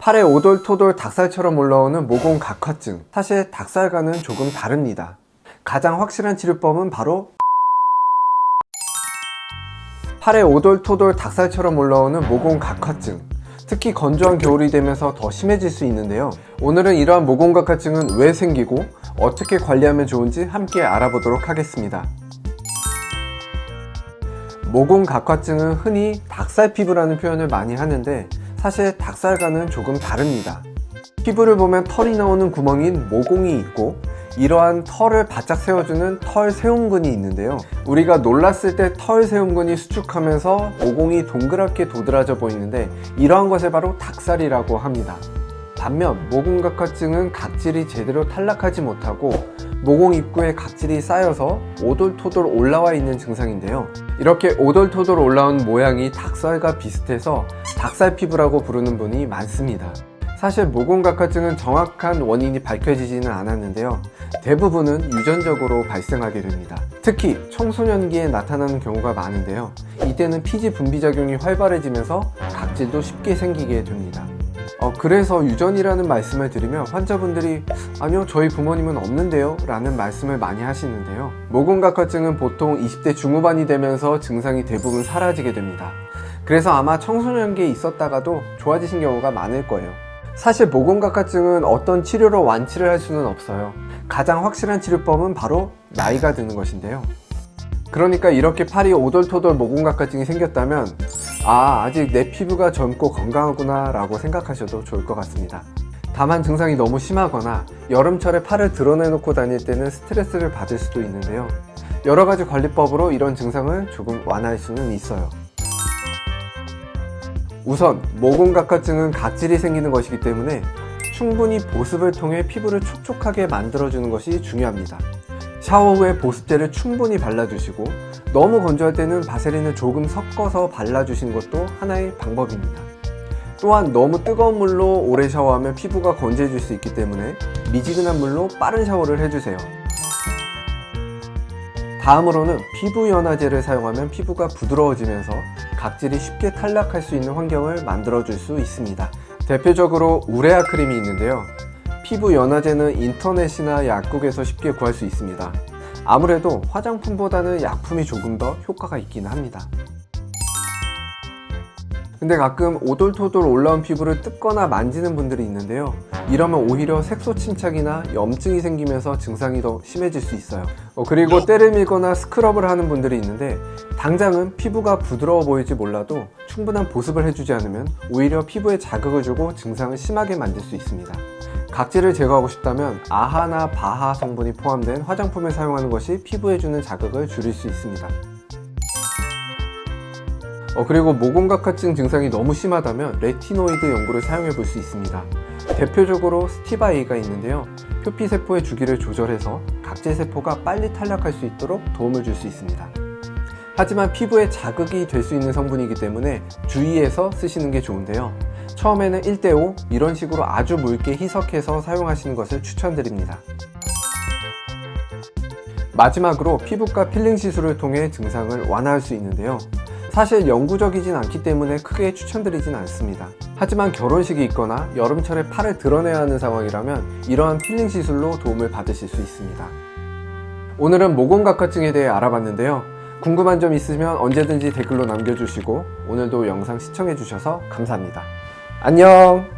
팔에 오돌토돌 닭살처럼 올라오는 모공 각화증, 사실 닭살과는 조금 다릅니다. 가장 확실한 치료법은 바로 팔에 오돌토돌 닭살처럼 올라오는 모공 각화증, 특히 건조한 겨울이 되면서 더 심해질 수 있는데요. 오늘은 이러한 모공 각화증은 왜 생기고 어떻게 관리하면 좋은지 함께 알아보도록 하겠습니다. 모공 각화증은 흔히 닭살 피부라는 표현을 많이 하는데 사실 닭살과는 조금 다릅니다. 피부를 보면 털이 나오는 구멍인 모공이 있고 이러한 털을 바짝 세워주는 털 세움근이 있는데요. 우리가 놀랐을 때 털 세움근이 수축하면서 모공이 동그랗게 도드라져 보이는데 이러한 것을 바로 닭살이라고 합니다. 반면 모공 각화증은 각질이 제대로 탈락하지 못하고 모공 입구에 각질이 쌓여서 오돌토돌 올라와 있는 증상인데요. 이렇게 오돌토돌 올라온 모양이 닭살과 비슷해서 닭살 피부라고 부르는 분이 많습니다. 사실 모공 각화증은 정확한 원인이 밝혀지지는 않았는데요. 대부분은 유전적으로 발생하게 됩니다. 특히 청소년기에 나타나는 경우가 많은데요. 이때는 피지 분비 작용이 활발해지면서 각질도 쉽게 생기게 됩니다. 그래서 유전이라는 말씀을 드리면 환자분들이 아니요 저희 부모님은 없는데요 라는 말씀을 많이 하시는데요. 모공 각화증은 보통 20대 중후반이 되면서 증상이 대부분 사라지게 됩니다. 그래서 아마 청소년기에 있었다가도 좋아지신 경우가 많을 거예요. 사실 모공 각화증은 어떤 치료로 완치를 할 수는 없어요. 가장 확실한 치료법은 바로 나이가 드는 것인데요. 그러니까 이렇게 팔이 오돌토돌 모공 각화증이 생겼다면 아직 내 피부가 젊고 건강하구나 라고 생각하셔도 좋을 것 같습니다. 다만 증상이 너무 심하거나 여름철에 팔을 드러내놓고 다닐 때는 스트레스를 받을 수도 있는데요. 여러가지 관리법으로 이런 증상을 조금 완화할 수는 있어요. 우선 모공 각화증은 각질이 생기는 것이기 때문에 충분히 보습을 통해 피부를 촉촉하게 만들어주는 것이 중요합니다. 샤워 후에 보습제를 충분히 발라주시고 너무 건조할 때는 바세린을 조금 섞어서 발라주시는 것도 하나의 방법입니다. 또한 너무 뜨거운 물로 오래 샤워하면 피부가 건조해질 수 있기 때문에 미지근한 물로 빠른 샤워를 해주세요. 다음으로는 피부 연화제를 사용하면 피부가 부드러워지면서 각질이 쉽게 탈락할 수 있는 환경을 만들어줄 수 있습니다. 대표적으로 우레아 크림이 있는데요. 피부 연화제는 인터넷이나 약국에서 쉽게 구할 수 있습니다. 아무래도 화장품보다는 약품이 조금 더 효과가 있긴 합니다. 근데 가끔 오돌토돌 올라온 피부를 뜯거나 만지는 분들이 있는데요. 이러면 오히려 색소 침착이나 염증이 생기면서 증상이 더 심해질 수 있어요. 그리고 때를 밀거나 스크럽을 하는 분들이 있는데 당장은 피부가 부드러워 보일지 몰라도 충분한 보습을 해주지 않으면 오히려 피부에 자극을 주고 증상을 심하게 만들 수 있습니다. 각질을 제거하고 싶다면 아하나 바하 성분이 포함된 화장품을 사용하는 것이 피부에 주는 자극을 줄일 수 있습니다. 그리고 모공 각화증 증상이 너무 심하다면 레티노이드 연고를 사용해 볼 수 있습니다. 대표적으로 스티바이가 있는데요. 표피세포의 주기를 조절해서 각질세포가 빨리 탈락할 수 있도록 도움을 줄 수 있습니다. 하지만 피부에 자극이 될 수 있는 성분이기 때문에 주의해서 쓰시는 게 좋은데요. 처음에는 1:5 이런 식으로 아주 묽게 희석해서 사용하시는 것을 추천드립니다. 마지막으로 피부과 필링 시술을 통해 증상을 완화할 수 있는데요. 사실 영구적이진 않기 때문에 크게 추천드리진 않습니다. 하지만 결혼식이 있거나 여름철에 팔을 드러내야 하는 상황이라면 이러한 필링 시술로 도움을 받으실 수 있습니다. 오늘은 모공 각화증에 대해 알아봤는데요. 궁금한 점 있으면 언제든지 댓글로 남겨주시고 오늘도 영상 시청해주셔서 감사합니다. 안녕!